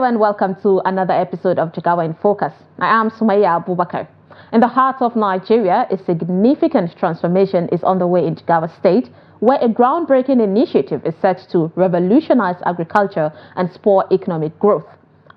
Hello and welcome to another episode of Jigawa in Focus. I am Sumaya Abubakar. In the heart of Nigeria, a significant transformation is on the way in Jigawa State, where a groundbreaking initiative is set to revolutionize agriculture and spur economic growth.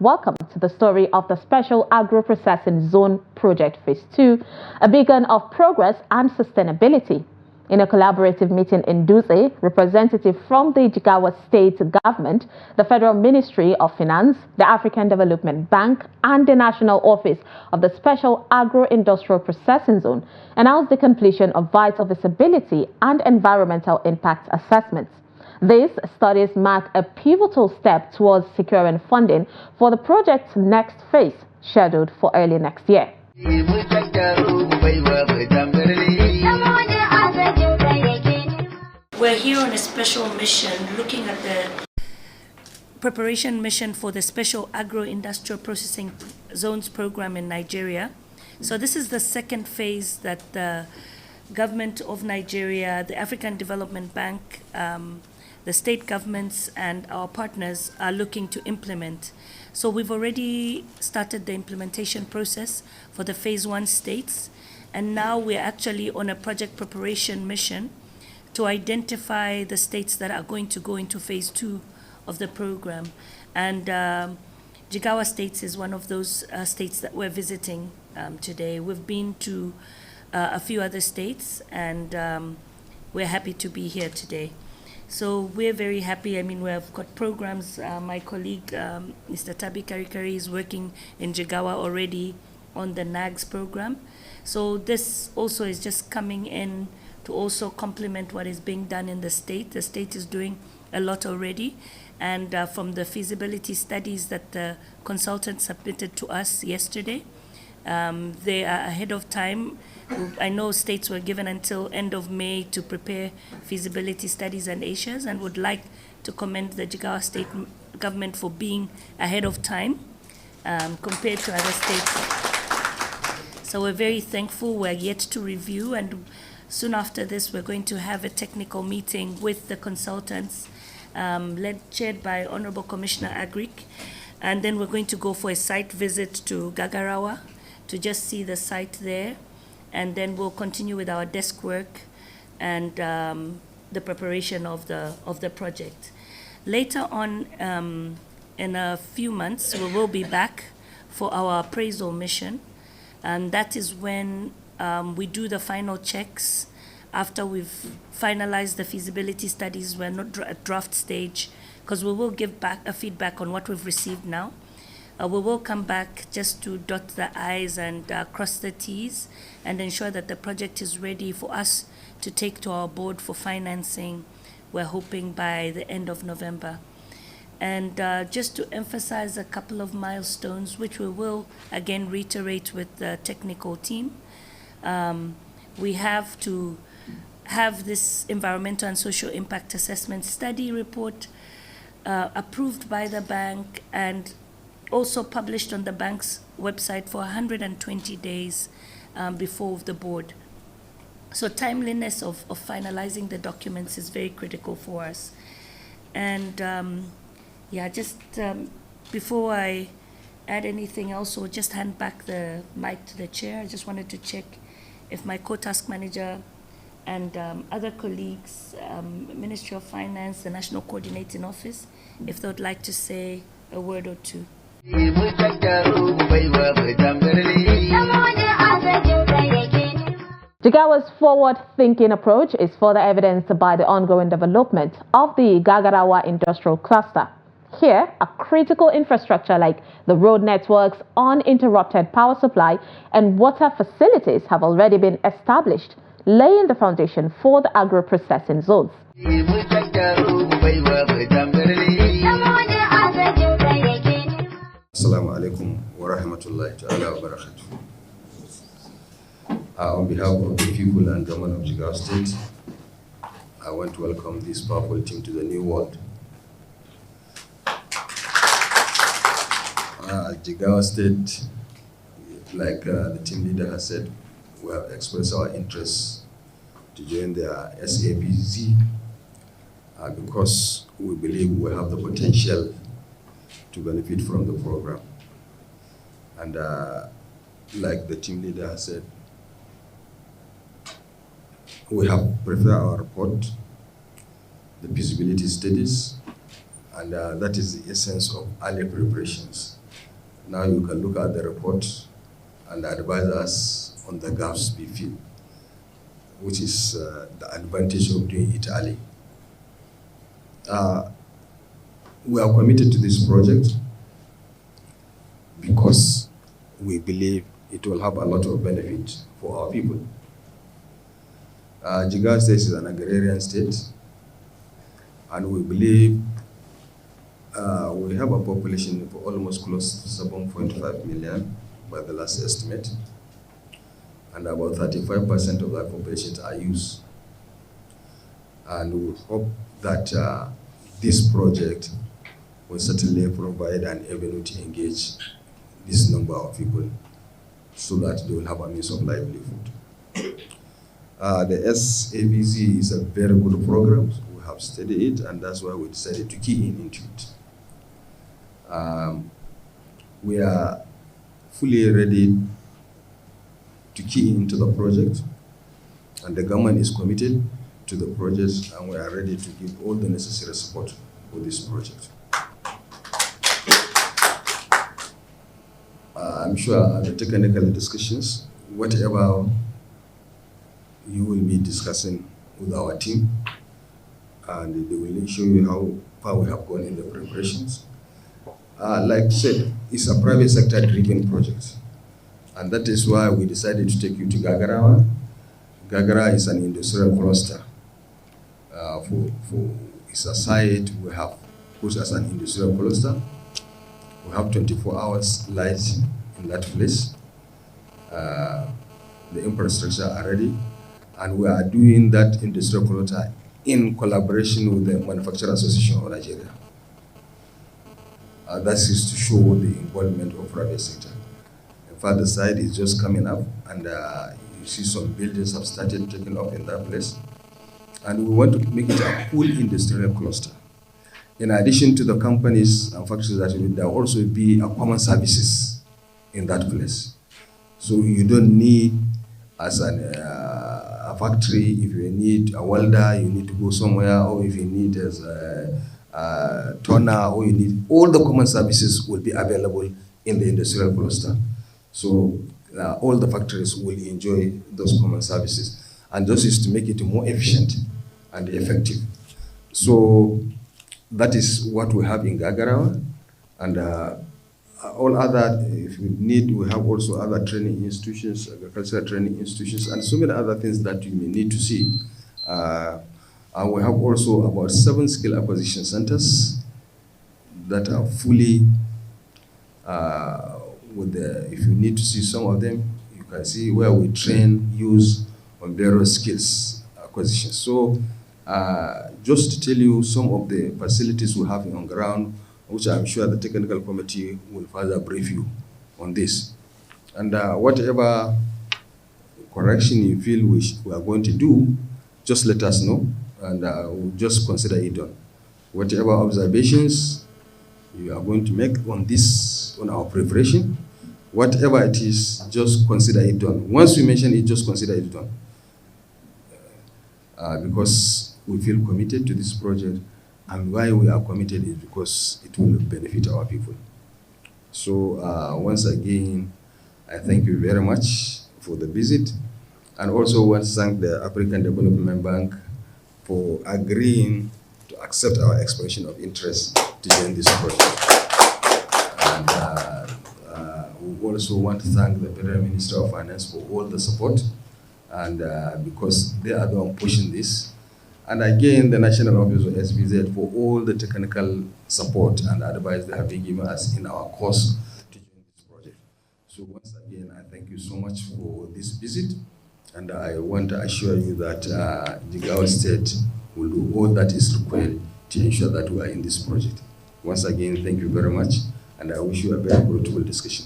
Welcome to the story of the Special Agro-Processing Zone Project Phase 2, a beacon of progress and sustainability. In a collaborative meeting in Dutse, representatives from the Jigawa State Government, the Federal Ministry of Finance, the African Development Bank, and the National Office of the Special Agro-Industrial Processing Zone announced the completion of vital visibility and environmental impact assessments. These studies mark a pivotal step towards securing funding for the project's next phase, scheduled for early next year. We're here on a special mission looking at the preparation mission for the Special Agro-Industrial Processing Zones program in Nigeria. So this is the second phase that the government of Nigeria, the African Development Bank, the state governments and our partners are looking to implement. So we've already started the implementation process for the phase 1 states, and now we're actually on a project preparation mission to identify the states that are going to go into phase 2 of the program. And Jigawa State is one of those states that we're visiting today. We've been to a few other states, and we're happy to be here today. So we're very happy. I mean, we've got programs. My colleague, Mr. Tabi Karikari, is working in Jigawa already on the NAGS program. So this also is just coming in to also complement what is being done in the state. The state is doing a lot already. And from the feasibility studies that the consultant submitted to us yesterday, they are ahead of time. I know states were given until end of May to prepare feasibility studies and ASHAs, and would like to commend the Jigawa State government for being ahead of time compared to other states. So we're very thankful. We're yet to review, and soon after this, we're going to have a technical meeting with the consultants, chaired by Honorable Commissioner Agric. And then we're going to go for a site visit to Gagarawa to just see the site there. And then we'll continue with our desk work and the preparation of the project. Later on, in a few months, we will be back for our appraisal mission. And that is when we do the final checks. After we've finalized the feasibility studies, we're not at draft stage, because we will give back a feedback on what we've received now. We will come back just to dot the I's and cross the T's and ensure that the project is ready for us to take to our board for financing. We're hoping by the end of November. And just to emphasize a couple of milestones, which we will again reiterate with the technical team, we have to have this environmental and social impact assessment study report approved by the bank and also published on the bank's website for 120 days before the board. So timeliness of finalizing the documents is very critical for us. And before I add anything else, or just hand back the mic to the chair, I just wanted to check if my co-task manager and other colleagues, Ministry of Finance, the National Coordinating Office, if they would like to say a word or two. Jigawa's forward-thinking approach is further evidenced by the ongoing development of the Gagarawa Industrial Cluster. Here, a critical infrastructure like the road networks, uninterrupted power supply, and water facilities have already been established, laying the foundation for the agro-processing zones. Assalamu alaikum wa rahmatullahi ta'ala wa barakatuh. On behalf of the people and government of Jigawa State, I want to welcome this powerful team to the new world. Jigawa State, like the team leader has said, we have expressed our interest to join the SABZ because we believe we have the potential to benefit from the program. And like the team leader has said, we have prepared our report, the feasibility studies, and that is the essence of early preparations. Now you can look at the report and advise us on the gaps we feel, which is the advantage of doing it early. We are committed to this project because we believe it will have a lot of benefit for our people. Jigawa State is an agrarian state, and we believe we have a population of almost close to 7.5 million by the last estimate, and about 35% of that population are youth. And we hope that this project will certainly provide an avenue to engage this number of people so that they will have a means of livelihood. The SABC is a very good program. We have studied it, and that's why we decided to key into it. We are fully ready to key into the project, and the government is committed to the project, and we are ready to give all the necessary support for this project. I'm sure the technical discussions, whatever you will be discussing with our team, and they will show you how far we have gone in the preparations. Like I said, it's a private sector driven project, and that is why we decided to take you to Gagarawa. Gagara is an industrial cluster. It's a site we have put as an industrial cluster. We have 24 hours light in that place. The infrastructure are ready, and we are doing that industrial cluster in collaboration with the Manufacturers Association of Nigeria. That is to show the involvement of private sector. In fact, the site is just coming up, and you see some buildings have started taking off in that place. And we want to make it a full industrial cluster. In addition to the companies and factories, that there will also be a common services in that place. So you don't need, as a factory, if you need a welder, you need to go somewhere, or if you need as a toner, or you need, all the common services will be available in the industrial cluster. So all the factories will enjoy those common services. And this is to make it more efficient and effective. So that is what we have in Gagarawa, and all other, if we need, we have also other training institutions, agricultural training institutions, and so many other things that you may need to see. And we have also about 7 skill acquisition centers that are fully, if you need to see some of them, you can see where we train, use on various skills acquisition. So just to tell you some of the facilities we have on ground, which I'm sure the technical committee will further brief you on this. And whatever correction you feel we are going to do, just let us know, and we'll just consider it done. Whatever observations you are going to make on this, on our preparation, whatever it is, just consider it done. Once we mention it, just consider it done. Because we feel committed to this project, and why we are committed is because it will benefit our people. So once again, I thank you very much for the visit, and also want to thank the African Development Bank for agreeing to accept our expression of interest to join this project. And we also want to thank the Federal Minister of Finance for all the support, and because they are the one pushing this. And again, the National Office of SBZ for all the technical support and advice they have been giving us in our course to join this project. So once again, I thank you so much for this visit, and I want to assure you that Jigawa State will do all that is required to ensure that we are in this project. Once again, thank you very much, and I wish you a very fruitful discussion.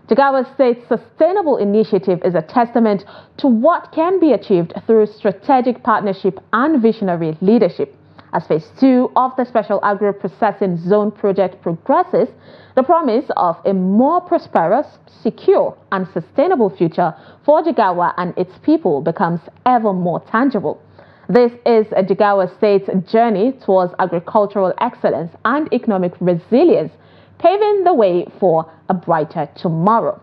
Jigawa State's sustainable initiative is a testament to what can be achieved through strategic partnership and visionary leadership. As Phase 2 of the Special Agro-Processing Zone project progresses, the promise of a more prosperous, secure and sustainable future for Jigawa and its people becomes ever more tangible. This is a Jigawa State's journey towards agricultural excellence and economic resilience, paving the way for a brighter tomorrow.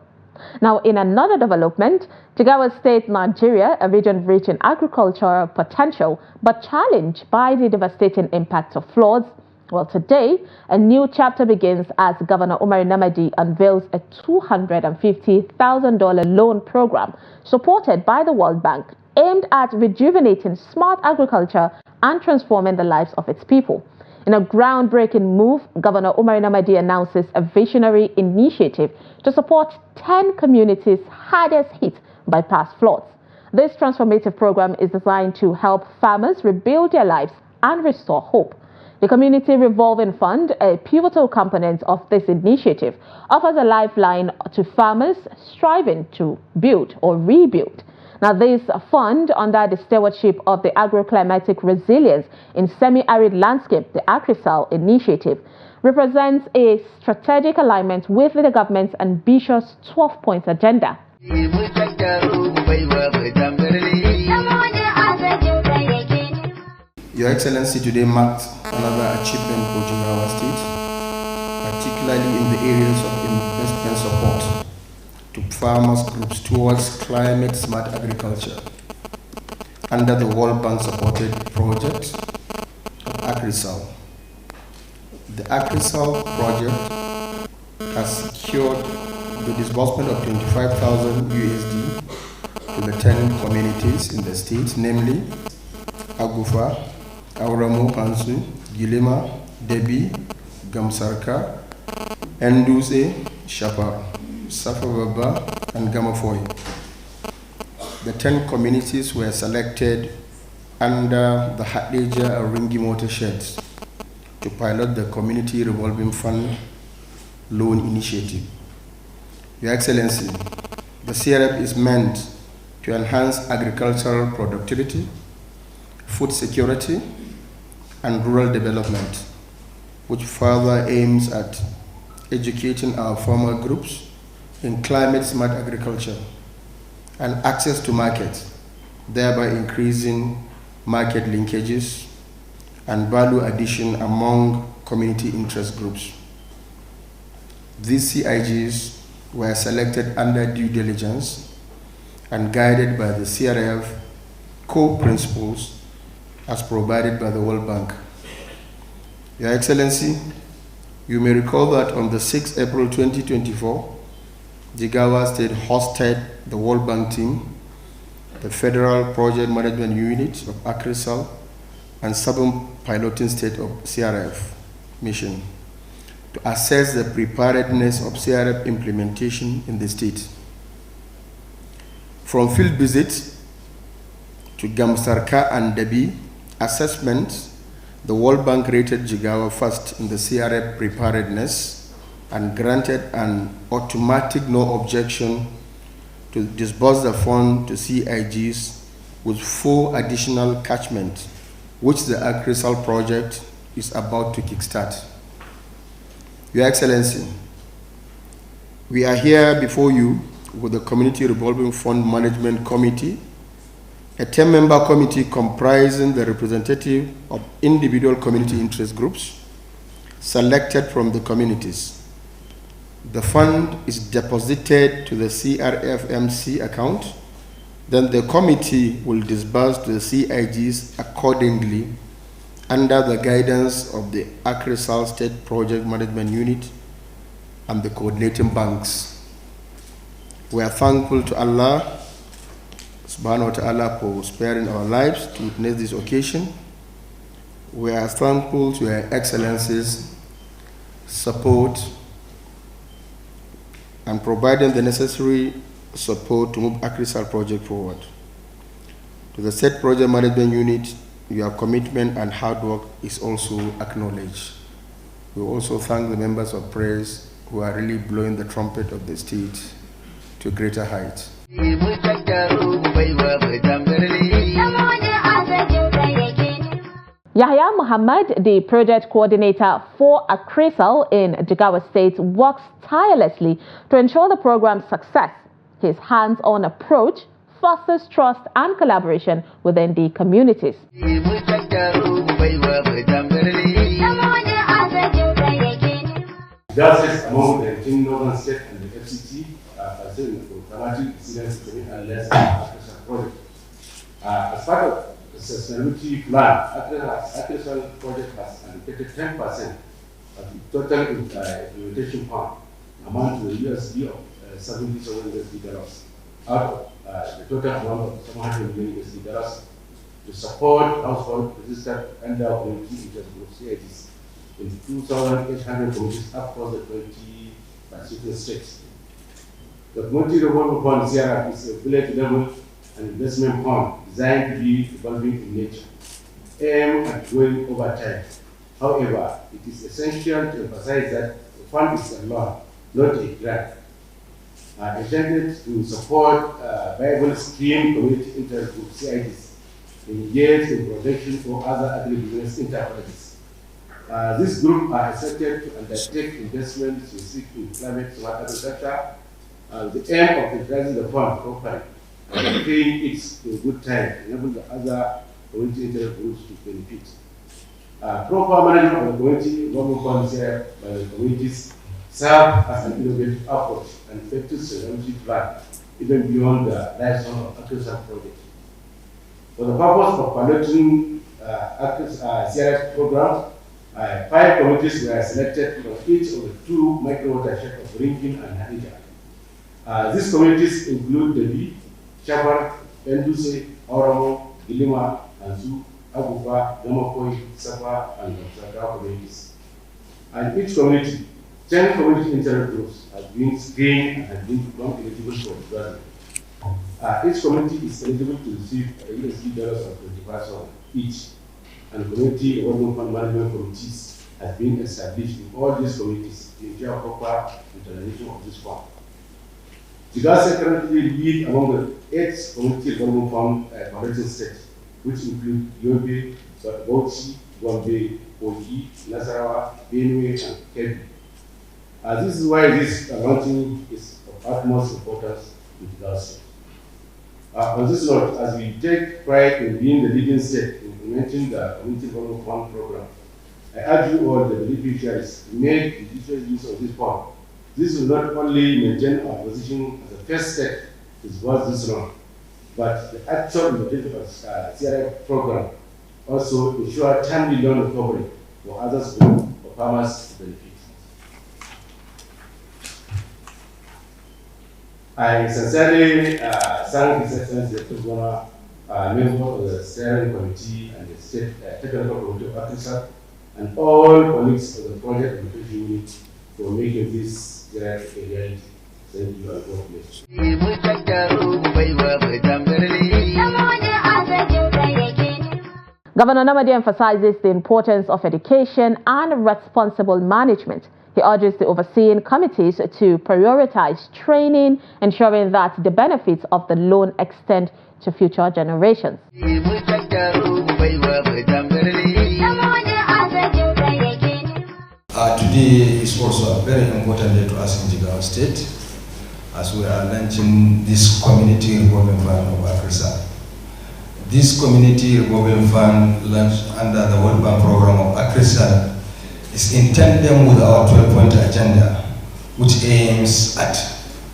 Now, in another development, Jigawa State, Nigeria, a region rich in agricultural potential but challenged by the devastating impacts of floods. Well, today, a new chapter begins as Governor Umar Namadi unveils a $250,000 loan program supported by the World Bank aimed at rejuvenating smart agriculture and transforming the lives of its people. In a groundbreaking move, Governor Umar Namadi announces a visionary initiative to support 10 communities hardest hit by past floods. This transformative program is designed to help farmers rebuild their lives and restore hope. The Community Revolving Fund, a pivotal component of this initiative, offers a lifeline to farmers striving to build or rebuild. Now, this fund, under the stewardship of the Agroclimatic Resilience in Semi-Arid Landscape, the AgriSal initiative, represents a strategic alignment with the government's ambitious 12-point agenda. Your Excellency, today marked another achievement for Jigawa State, particularly in the areas of investment support to farmers groups towards climate-smart agriculture under the World Bank-supported project of AgriSal. The AgriSal project has secured the disbursement of 25,000 USD to the 10 communities in the state, namely Agufa, Auramu, Hansu, Gilima, Debi, Gamsarka, Enduse, Shapa, Safababa, and Gamafoy. The 10 communities were selected under the Hadija and Ringi watersheds to pilot the Community Revolving Fund Loan Initiative. Your Excellency, the CRF is meant to enhance agricultural productivity, food security, and rural development, which further aims at educating our farmer groups in climate-smart agriculture and access to markets, thereby increasing market linkages and value addition among community interest groups. These CIGs were selected under due diligence and guided by the CRF core principles as provided by the World Bank. Your Excellency, you may recall that on the 6th April 2024, Jigawa State hosted the World Bank team, the Federal Project Management Unit of AgriSal, and Southern Piloting State of CRF mission to assess the preparedness of CRF implementation in the state. From field visits to Gamsarka and Debi assessments, the World Bank rated Jigawa first in the CRF preparedness and granted an automatic no objection to disburse the fund to CIGs with 4 additional catchments, which the AgriSal project is about to kickstart. Your Excellency, we are here before you with the Community Revolving Fund Management Committee, a 10-member committee comprising the representative of individual community interest groups selected from the communities. The fund is deposited to the CRFMC account, then the committee will disburse to the CIGs accordingly under the guidance of the AgriSal State Project Management Unit and the coordinating banks. We are thankful to Allah Subhanahu wa Ta'ala for sparing our lives to witness this occasion. We are thankful to Your Excellency's support and providing the necessary support to move AgriSal project forward. To the State Project Management Unit, your commitment and hard work is also acknowledged. We also thank the members of press who are really blowing the trumpet of the state to greater heights. Yahya Muhammad, the project coordinator for Akrisal in Jigawa State, works tirelessly to ensure the program's success. His hands-on approach fosters trust and collaboration within the communities. Justice among the 18 northern states and the FCT are facilitating traumatic incidents and less project. As part of the sustainability plan, Akrisal project has allocated 10% of the total implementation fund, amount to the USD of $77 out of the total amount of $700 million to support household registered under community interest group CITs in 2,800 communities across the 20 Pacific states. The community revolving fund CRF is a village level and investment fund designed to be evolving in nature, aimed at growing over time. However, it is essential to emphasize that the fund is a loan, not a grant, intended to support viable stream community interest group CIDs engaged in production or other agribusiness enterprises. This group are expected to undertake investments specific in climate smart agriculture. The aim of utilizing the fund properly and paying it in good time enable the other community interest groups to benefit. Proper management of the community involving funds here by the communities serve as an innovative approach and effective sustainability plan, even beyond the lifespan of Akrisal project. For the purpose of piloting CRF program, 5 communities were selected from each of the 2 micro-watersheds of Ringin and Hadija. These communities include Debi, Chapar, Enduse, Oromo, Gilima, Anzu, Agufa, Yamakoi, Sapa, and Saka communities. And each community, 10 community internet groups have been screened and have been become eligible for the each community is eligible to receive $25 of 25,000 each, and community development fund management committees have been established in all these communities to ensure proper utilization of this fund. Jigawa currently lead among the 8 community development fund cooperating states, which include Yobe, Bauchi, Gombe, Kogi, Nasarawa, Benue, and Kebbi. This is why this launching is of utmost importance in Jigawa State. On this note, as we take pride in being the leading state in implementing the Community Development Fund program, I urge you all the beneficiaries to make judicious use of this fund. This will not only maintain our position as the first step towards this loan, but the actual implementation of the CRF program also ensure timely loan recovery for others for farmers to benefit. I sincerely thank His Excellency the Governor, member of the steering committee and the state technical committee of Akrisal, and all colleagues of the project implementation unit for making this grant a reality. Thank you and God bless you. Governor Namadi emphasizes the importance of education and responsible management. He urges the overseeing committees to prioritize training, ensuring that the benefits of the loan extend to future generations. Today is also a very important day to us in Jigawa State, as we are launching this community revolving fund of Akrisal. This community revolving fund launched under the World Bank program of Akrisal is in tandem with our 12-point agenda, which aims at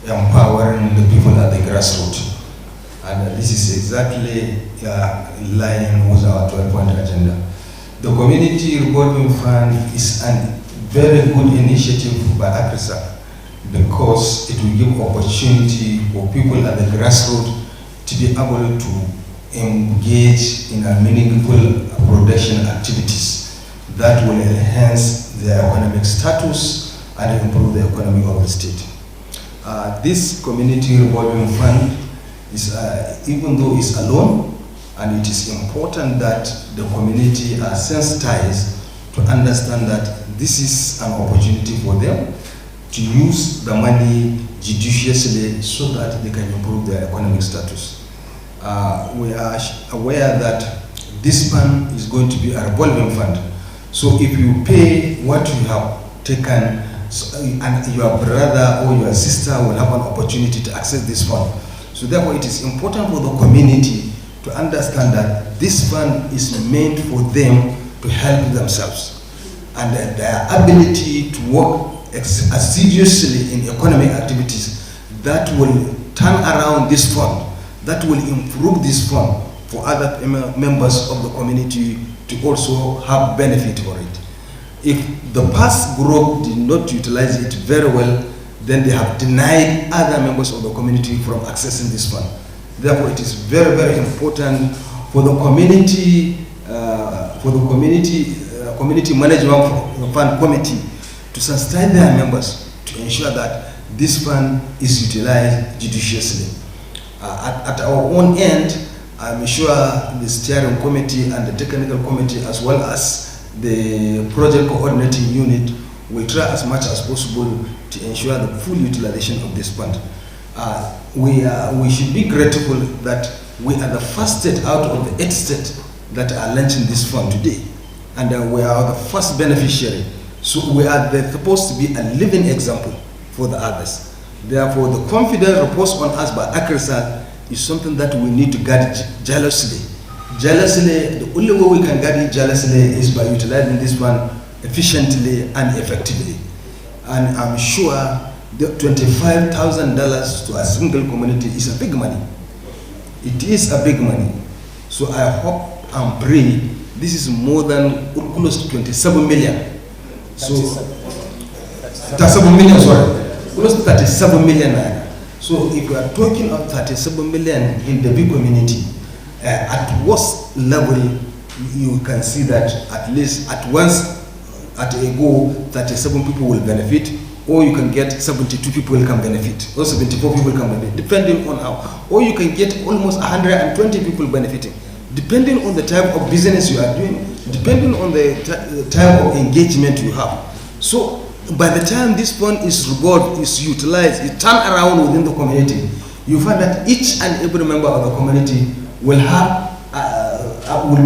empowering the people at the grassroots. And this is exactly in line with our 12-point agenda. The Community Revolving Fund is a very good initiative by Akrisal because it will give opportunity for people at the grassroots to be able to engage in a meaningful production activities that will enhance their economic status and improve the economy of the state. This community revolving fund is, even though it's a loan, and it is important that the community are sensitized to understand that this is an opportunity for them to use the money judiciously so that they can improve their economic status. We are aware that this fund is going to be a revolving fund. So if you pay what you have taken, and your brother or your sister will have an opportunity to access this fund. So therefore it is important for the community to understand that this fund is meant for them to help themselves. And that their ability to work assiduously in economic activities that will turn around this fund, that will improve this fund for other members of the community to also have benefit for it. If the past group did not utilize it very well, then they have denied other members of the community from accessing this fund. Therefore, it is very, very important for the community, community management fund committee to sensitize their members to ensure that this fund is utilized judiciously. At our own end, I'm sure the steering committee and the technical committee, as well as the project coordinating unit, will try as much as possible to ensure the full utilization of this fund. We should be grateful that we are the first state out of the 8 states that are launching this fund today, and we are the first beneficiary. So we are supposed to be a living example for the others. Therefore, the confidence reposed on us by ACRISAL is something that we need to guard jealously. Jealously, the only way we can guard it jealously is by utilizing this fund efficiently and effectively. And I'm sure the $25,000 to a single community is a big money. It is a big money. So I hope and pray this is more than close to 27 million. So 37 million, sorry. Close to 37 million. So if we are talking of 37 million in the big community, at worst level, you can see that at least at once, at a go, 37 people will benefit, or you can get 72 people can benefit, or 74 people can benefit, depending on how, or you can get almost 120 people benefiting, depending on the type of business you are doing, depending on the type of engagement you have. So by the time this fund is revolved, is utilized, it turns around within the community, you find that each and every member of the community will be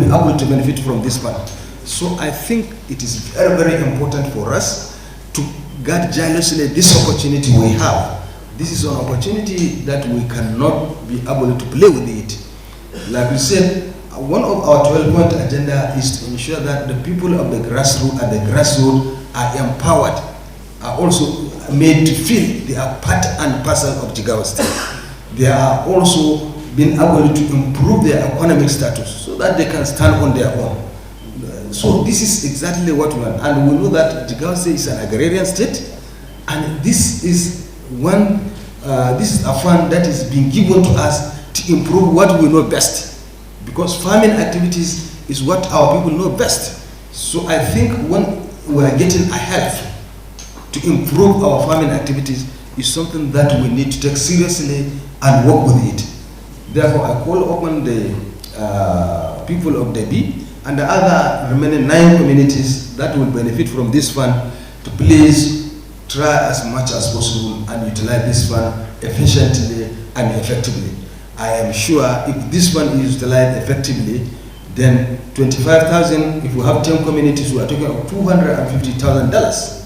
able to benefit from this fund. So I think it is very, very important for us to guard jealously this opportunity we have. This is an opportunity that we cannot be able to play with it. Like we said, one of our 12-point agenda is to ensure that the people of the grassroots are empowered, are also made to feel they are part and parcel of Jigawa State. They are also being able to improve their economic status so that they can stand on their own. So this is exactly what we want. And we know that Jigawa State is an agrarian state, and this is a fund that is being given to us to improve what we know best. Because farming activities is what our people know best. So I think when we are getting a help to improve our farming activities is something that we need to take seriously and work with it. Therefore, I call upon the people of Debi and the other remaining 9 communities that will benefit from this fund to please try as much as possible and utilize this fund efficiently and effectively. I am sure if this fund is utilized effectively, then 25,000, if we have 10 communities, we are talking about $250,000.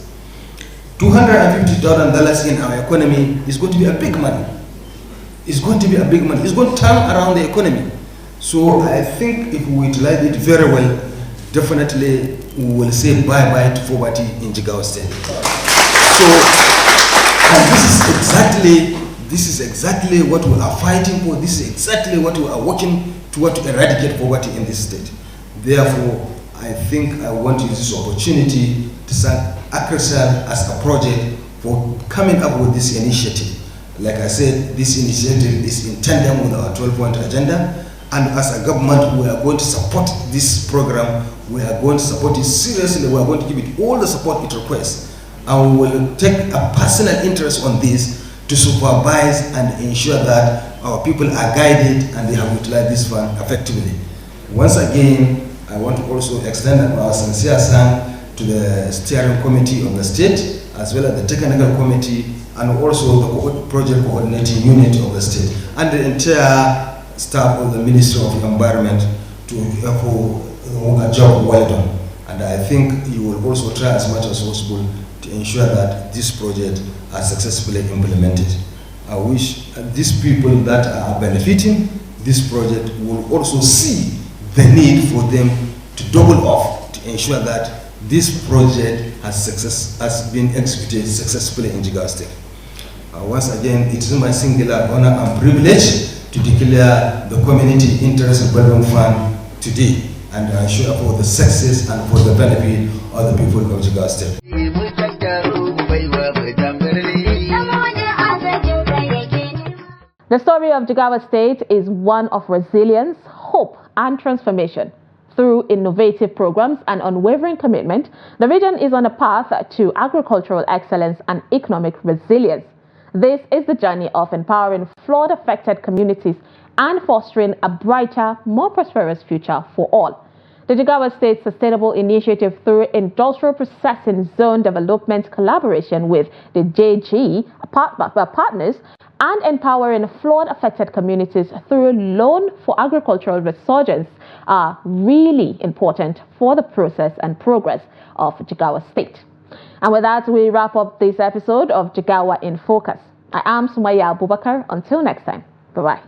$250,000 in our economy is going to be a big money. It's going to be a big money. It's going to turn around the economy. So I think if we utilize it very well, definitely we will say bye-bye to poverty in Jigawa State. So, and this is exactly what we are fighting for. This is exactly what we are working toward to eradicate poverty in this state. Therefore, I think I want to use this opportunity to thank ACRISAL as a project for coming up with this initiative. Like I said, this initiative is in tandem with our 12-point agenda, and as a government, we are going to support this program. We are going to support it seriously. We are going to give it all the support it requests, and we will take a personal interest on this to supervise and ensure that our people are guided and they have utilized this fund effectively. Once again, I want to also extend our sincere thanks to the steering committee of the state, as well as the technical committee, and also the project coordinating unit of the state, and the entire staff of the Ministry of Environment to a job well done. And I think you will also try as much as possible to ensure that this project are successfully implemented. I wish these people that are benefiting this project will also see the need for them to double off to ensure that this project has been executed successfully in Jigawa State. Once again, it is my singular honor and privilege to declare the Community Interest Development Fund today, and I assure for the success and for the benefit of the people of Jigawa State. The story of Jigawa State is one of resilience, hope, and transformation. Through innovative programs and unwavering commitment, the region is on a path to agricultural excellence and economic resilience. This is the journey of empowering flood-affected communities and fostering a brighter, more prosperous future for all. The Jigawa State Sustainable Initiative, through Industrial Processing Zone Development collaboration with the JG partners, and empowering flood-affected communities through loan for agricultural resurgence are really important for the process and progress of Jigawa State. And with that, we wrap up this episode of Jigawa in Focus. I am Sumaya Abubakar. Until next time, bye-bye.